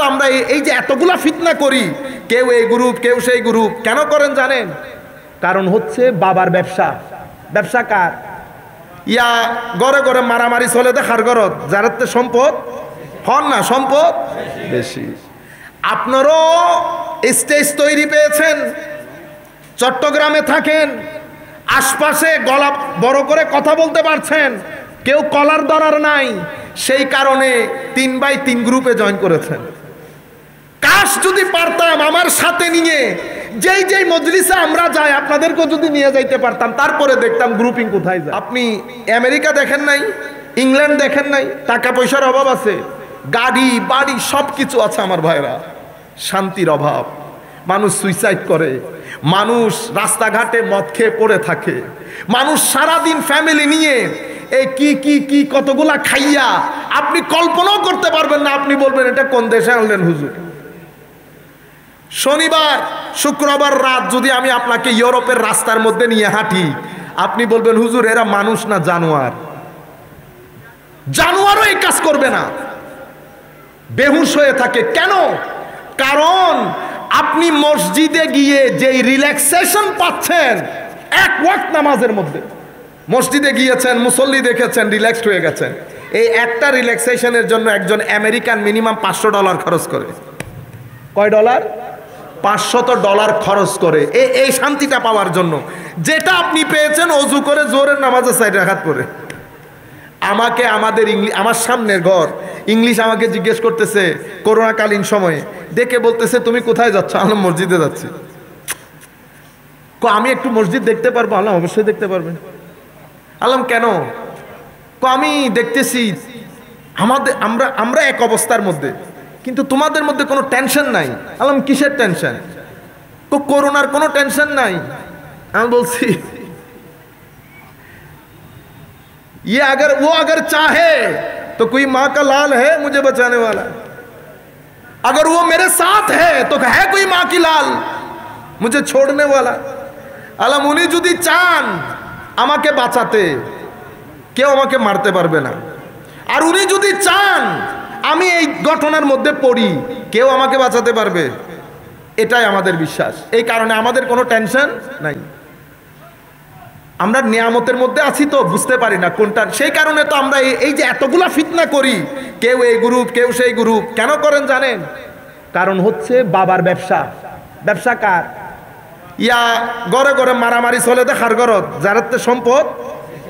আমরা এই যে এতগুলা ফিতনা করি, কেউ এই গ্রুপ কেউ সেই গ্রুপ, কেন করেন জানেন? কারণ হচ্ছে বাবার ব্যবসা। ব্যবসা কার? ইয়া গড়ে গড়ে মারামারি চলে দেখার গরত, যার সম্পদ হন না সম্পদ বেশি। আপনারও স্টেজ তৈরি পেয়েছেন, চট্টগ্রামে থাকেন, আশপাশে গলা বড় করে কথা বলতে পারছেন, কেউ কলার ধরার নাই, সেই কারণে 3x3 গ্রুপে জয়েন করেছেন। কাশ যদি পারতাম আমার সাথে নিয়ে যেই মজলিসে আমরা যাই আপনাদেরকেও যদি নিয়ে যাইতে পারতাম, তারপরে দেখতাম গ্রুপিং কোথায় যায়। আপনি আমেরিকা দেখেন নাই, ইংল্যান্ড দেখেন নাই, টাকা পয়সার অভাব আছে, গাড়ি বাড়ি সব কিছু আছে আমার ভাইরা, শান্তির অভাব, মানুষ সুইসাইড করে, মানুষ রাস্তাঘাটে মদ খেয়ে পড়ে থাকে, মানুষ সারাদিন ফ্যামিলি নিয়ে এই কি কতগুলা খাইয়া আপনি কল্পনাও করতে পারবেন না। আপনি বলবেন এটা কোন দেশে আনলেন হুজুর? শনিবার শুক্রবার রাত যদি আমি আপনাকে ইউরোপের রাস্তার মধ্যে নিয়ে হাঁটি, আপনি বলবেন হুজুর এরা মানুষ না জানোয়ার। জানোয়ারও এই কাজ করবে না, বেহুশ হয়ে থাকে। কেন? কারণ আপনি মসজিদে গিয়ে যেই রিল্যাক্সেশন পাচ্ছেন এক ওয়াক্ত নামাজের মধ্যে, মসজিদে গিয়েছেন, মুসল্লি দেখেছেন, রিল্যাক্সড হয়ে গেছেন, এই একটা রিল্যাক্সেশনের জন্য একজন আমেরিকান মিনিমাম $500 খরচ করে। কয় ডলার? $500 খরচ করে এই শান্তিটা পাওয়ার জন্য, যেটা আপনি পেয়েছেন অজু করে জোরের নামাজের 4 রাকাত করে। আমাকে আমার সামনের ঘর ইংলিশ আমাকে জিজ্ঞেস করতেছে করোনাকালীন সময়ে, দেখে বলতেছে তুমি কোথায় যাচ্ছ? আলম মসজিদে যাচ্ছি। আমি একটু মসজিদ দেখতে পারবো? আলম অবশ্যই দেখতে পারবেন। আলম কেন? আমি দেখতেছি আমরা এক অবস্থার মধ্যে, কিন্তু তোমাদের মধ্যে কোনো টেনশন নাই। আলম কিসের টেনশন? করোনার কোনো টেনশন নাই। আমি বলছি ये अगर चाहे तो कोई माँ का लाल है मुझे बचाने वाला, अगर वो मेरे साथ है तो है कोई माँ की लाल मुझे छोड़ने वाला। আলম উনি যদি চান আমাকে বাঁচাতে, কেউ আমাকে মারতে পারবে না। আর উনি যদি চান আমি এই ঘটনার মধ্যে পড়ি, কেউ আমাকে বাঁচাতে পারবে। এটাই আমাদের বিশ্বাস। এই কারণে আমাদের কোনো টেনশন নাই। আমরা নিয়ামতের মধ্যে আছি তো বুঝতে পারি না কোনটা। সেই কারণে তো আমরা এই যে এতগুলা ফিতনা করি, কেউ এই গ্রুপ কেউ সেই গ্রুপ, কেন করেন জানেন? কারণ হচ্ছে বাবার ব্যবসা। ব্যবসা কার? ইয়া গড়ে গড়ে মারামারি চলে দেখার গরত, যার সম্পদ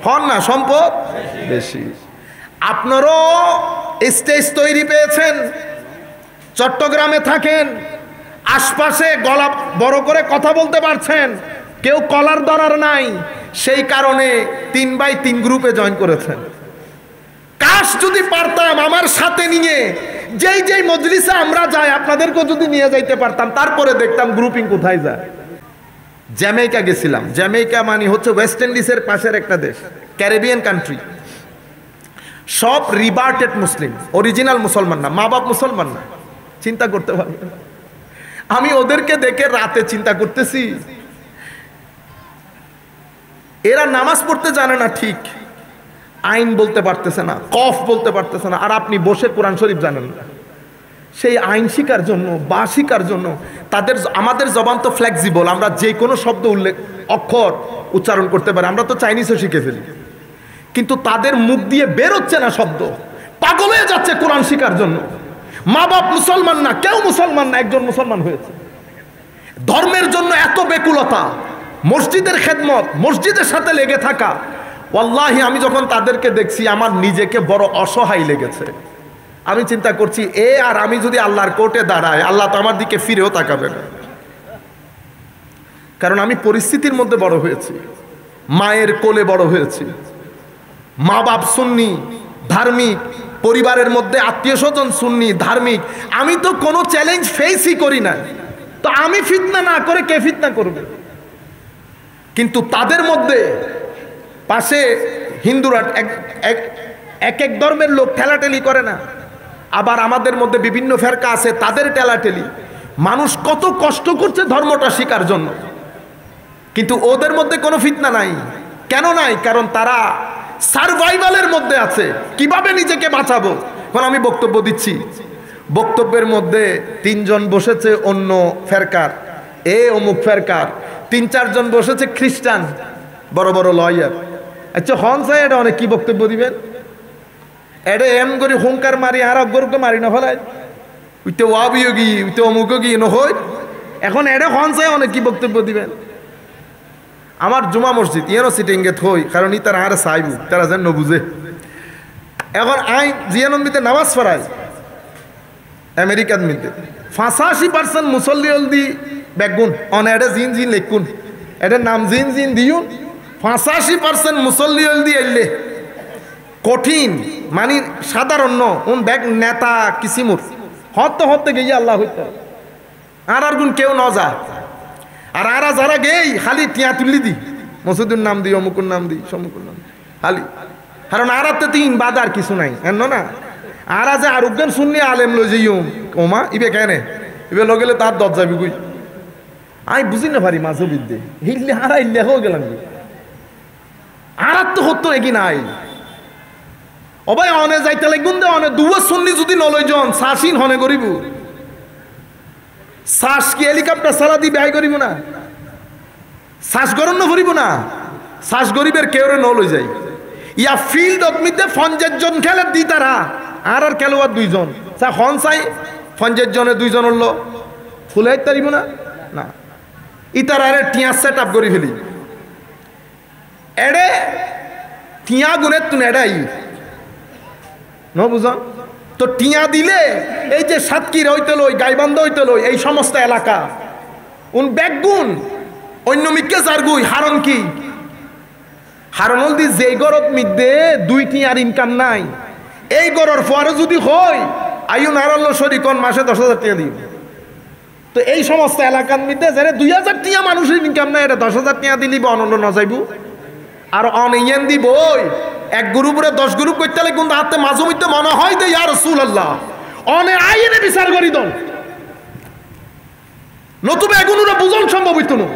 হন না সম্পদ বেশি। আপনারও স্টেজ তৈরি পেয়েছেন, চট্টগ্রামে থাকেন, আশপাশে গলা বড় করে কথা বলতে পারছেন, কেউ কলার ধরার নাই, সেই কারণে 3x3 গ্রুপে জয়েন করেছেন। কাশ যদি পারতাম আমার সাথে নিয়ে যেই মজলিসে আমরা যাই আপনাদেরকেও যদি নিয়ে যাইতে পারতাম, তারপরে দেখতাম গ্রুপিং কোথায় যায়। জ্যামাইকা গেছিলাম। জ্যামাইকা মানে হচ্ছে ওয়েস্ট ইন্ডিজের পাশের একটা দেশ, ক্যারিবিয়ান কান্ট্রি। সব রিভার্টেড মুসলিম, অরিজিনাল মুসলমান না, মা বাপ মুসলমান না। চিন্তা করতে পারবেন? আমি ওদেরকে দেখে রাতে চিন্তা করতেছি, এরা নামাজ পড়তে জানে না ঠিক, আইন বলতে পারতেছে না, কফ বলতে পারতেছে না, আর আপনি বসে কোরআন শরীফ জানেন না। সেই আইন শিকার জন্য বা শিকার জন্য আমাদের জবান তো ফ্লেক্সিবল, আমরা যে কোনো শব্দ অক্ষর উচ্চারণ করতে পারি। আমরা তো চাইনিজও শিখে ফেলি, কিন্তু তাদের মুখ দিয়ে বের হচ্ছে না শব্দ। পাগল হয়ে যাচ্ছে কোরআন শিকার জন্য। মা বাপ মুসলমান না, কেউ মুসলমান না, একজন মুসলমান হয়েছে। ধর্মের জন্য এত বেকুলতা, মসজিদের খেদমত, মসজিদের সাথে লেগে থাকা। ওয়াল্লাহি আমি যখন তাদেরকে দেখছি আমার নিজেকে বড় অসহায় লেগেছে। আমি চিন্তা করছি আর আমি যদি আল্লাহর কোর্টে দাঁড়াই, আল্লাহ তো আমার দিকে ফিরেও তাকাবে না। কারণ আমি পরিস্থিতির মধ্যে বড় হয়েছি, মায়ের কোলে বড় হয়েছি, মা বাপ সুন্নি ধার্মিক, পরিবারের মধ্যে আত্মীয় স্বজন সুন্নি ধার্মিক। আমি তো কোনো চ্যালেঞ্জ ফেসই করি না, তো আমি ফিতনা না করে কে ফিতনা করবে? কিন্তু তাদের মধ্যে পাশে হিন্দুরা এক ধর্মের লোক ঠেলাঠেলি করে না, আবার আমাদের মধ্যে বিভিন্ন ফেরকা আছে, তাদের ঠেলাঠেলি। মানুষ কত কষ্ট করছে ধর্মটা শিকার জন্য, কিন্তু ওদের মধ্যে কোনো ফিতনা নাই। কেন নাই? কারণ তারা সারভাইভালের মধ্যে আছে, কিভাবে নিজেকে বাঁচাবো। এখন আমি বক্তব্য দিচ্ছি, বক্তব্যের মধ্যে 3 জন বসেছে অন্য ফেরকার, অমুক ফেরকার, 3-4 জন বসেছে খ্রিস্টান, বড় বড় লয়ার। আচ্ছা হন চাই এটা অনেক কি বক্তব্য দিবেন? এটা এম করে হুঙ্কার মারি আর অগ্রকে মারি না ফেলায়, উইতে ওয়াবিও কি উইতে অমুকও কি নহই। এখন এটা হন চাই অনেক কি বক্তব্য দিবেন? আমার জুমা মসজিদ ইয়েরও সিটিংয়ে থই, কারণ ই তারা আর চাইব, তারা যেন বুঝে। এখন আই জিয়ানন্দিতে নামাজ পড়াই আমেরিকার মধ্যে 85% মুসল্লি হলদি বেগুন অন এটা জিন জিন লেখুন, এটার নাম জিন জিন দিউন। 85% মুসল্লি হলদি এলে কঠিন মানে সাধারণ উন ব্যাগ নেতা কিসিমুর হতে গিয়ে আল্লাহ হইতে আর গুণ কেউ ন যা। আর যারা গেই খালি টিয়া তুলি দি মসজিদের নাম দিই, অমুকুর নাম দিই, সমুকুর নাম খালি। কারণ আরাতে 3 বাদ আর কিছু নাই এন না। আরা যে আরোগ্যান শুননি আলেম লই যাইও ওমা ইবে কেনে ইবে লগেলে তার দর যাবি গুই। আমি বুঝি না পারি মাঝে বিদ্যে হিললে হারা ইল্লে হয়ে গেলাম। আরাত তো হতো নাকি নাই অবাই অনে যাইতে লাগুন দে অনে দুয়া শুননি যদি নলই জন শাসিন হনে করিব। শ্বাস কি হেলিকপ্টার সারা দি ব্যয় করিব না? শ্বাস গরম না করিব না? শ্বাস গরিবের কেউরে নলই যাই ইয়া ফিল্ড অগ্নিতে 50 জন খেলে দি তারা আর খেলোয়াড় 2 জন চা হন চাই 50 জনে 2 জন হলো ফুলাই তারিব না না ইতার আরে টিয়া সেট আপ করি ফেলি এড়ে টিয়া গুনে তুই এড়াই ন বুঝন তো টিয়া দিলে এই যে সাতকির হইতে লই গাইবান্ধ হইতে লই এই সমস্ত এলাকা উন ব্যাগুন অন্য মিকে জারগুই হারন কি হারন হলদি যে গরত মিদ্দে 2 টিয়ার ইনকাম নাই এই গরর পরে যদি হয় আয়ু নারাল্য শরিকন মাসে 10,000 টাকা দিই। তো এই সমস্ত এলাকার মধ্যে যারা 2,000 টাকা মানুষের ইনকাম নাই এটা 10,000 টাকা দিলি বা অনন্য ন যাইব আর অনিয়ন দিব এক গ্রুপরে 10 গ্রুপ করতে লাগে কিন্তু হাতে মাঝে মধ্যে মনে হয় যে ইয়া রাসূলুল্লাহ অনে আইনে বিচার করি দন নতুবা এগুলোরা বুঝন সম্ভব হইতো না।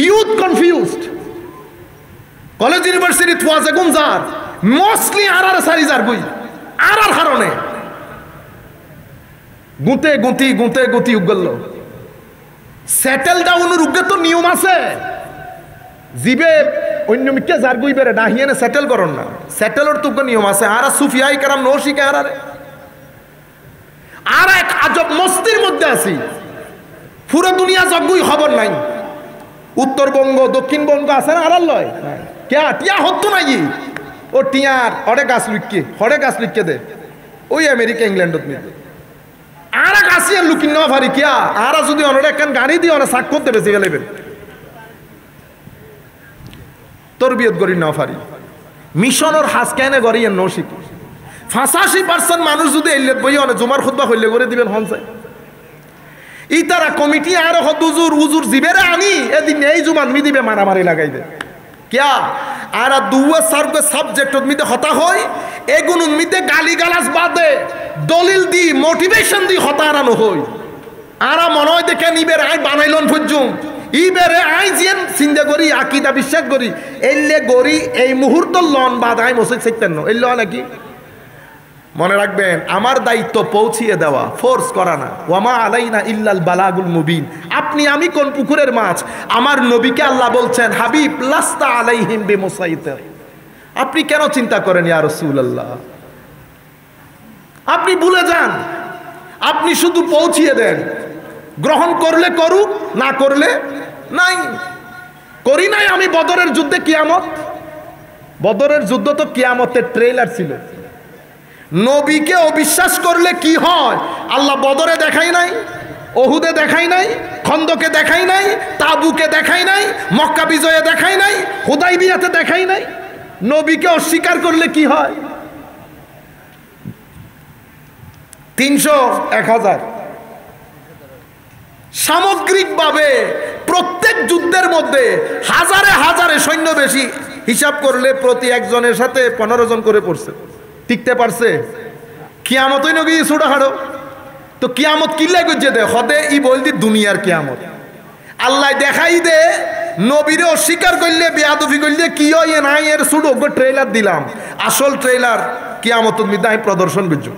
ইউথ কনফিউজড কলেজ ইউনিভার্সিটি থুয়া যেগুন যার মোস্টলি আর সারি যার বই আর হারণে গুঁতে গুঁতি উগল সেটেল ডাউনের উগ্গে তো নিয়ম আছে জিবে অন্য মিকে যার বই বেড়ে ডাহিয়ানে সেটেল করন না সেটেলর তো নিয়ম আছে আর সুফিয়াই কারাম নো শিখে আর এক আজব মস্তির মধ্যে আছি পুরো দুনিয়া যজ্ঞই খবর নাই উত্তরবঙ্গ দক্ষিণবঙ্গ আছে না আর লয় কে টিয়া হতো নাকি ও টিয়ার হরে গাছ লিখকে দে ওই আমেরিকা ইংল্যান্ডত মিলে আর আসিয়ার লুকিন নেওয়া পারি কিয়া আর যদি অনেক একখান গাড়ি দিয়ে অনেক সাক করতে বেশি গেলেবেন তোর বিয়ত করি নেওয়া পারি মিশনের হাস কেনে গড়ি ন শিখি 85% মানুষ যদি এলিয়ত বই অনেক জমার খুতবা হইলে করে দিবেন হনসাই ই তারা কমিটি আর হদুজুর উজুর জিবেরে আনি এদিন এই জুমান মি দিবে মারামারি লাগাই দে क्या আর দুয়া সার্গ সাবজেক্ট মিতে হতা হয় এগুন মিতে গালি গালাস বাদে দলিল দি মোটিভেশন দি হতারানো হয় আর মনে হয় দেখে নিবের আই বানাইলন ফুজুম ইবেরে আই জিয়ান চিন্তা করি আকীদা বিশ্বাস করি এলে গরি এই মুহূর্ত লন বাদ আই মসজিদ শিখতেন না এলে নাকি মনে রাখবেন আমার দায়িত্ব পৌঁছিয়ে দেওয়া ফোর্স করা না ওয়ামা আলাইনা ইল্লাল বালাগুল মুবিন আপনি আমি কোন পুকুরের মাছ আমার নবীকে আল্লাহ বলছেন হাবিব লাস্তা আলাইহিম বিমুসাইতির আপনি কেন চিন্তা করেন ইয়া রাসূলুল্লাহ আপনি ভুলে যান আপনি শুধু পৌঁছিয়ে দেন গ্রহণ করলে করুক না করলে নাই করি নাই আমি বদরের যুদ্ধে কিয়ামত বদরের যুদ্ধ তো কিয়ামতের ট্রেলার ছিল নবীকে অবিশ্বাস করলে কি হয় আল্লাহ বদরে দেখাই নাই ওহুদে দেখাই নাই খন্দকে দেখাই নাই তাবুকে দেখাই নাই মক্কা বিজয়ে দেখাই নাই হুদাইবিয়াতে দেখাই নাই নবীকে অস্বীকার করলে কি হয় 300 1000 সামগ্রিকভাবে প্রত্যেক যুদ্ধের মধ্যে হাজারে হাজারে সৈন্য বেশি হিসাব করলে প্রতি একজনের সাথে 15 জন করে পড়ছে টিকতে পারছে কিয়ামতই নবী ছোটো হাড়ো তো কিয়ামত কিল্লাই করছে দে হদে ই বলতি দুনিয়ার কিয়ামত আল্লাহ দেখাই দে নবীরে অস্বীকার করলে বেয়াদফি করলে কি হয় নাই এর ছোটো ট্রেলার দিলাম আসল ট্রেলার कियामत मिदा प्रदर्शन बिजू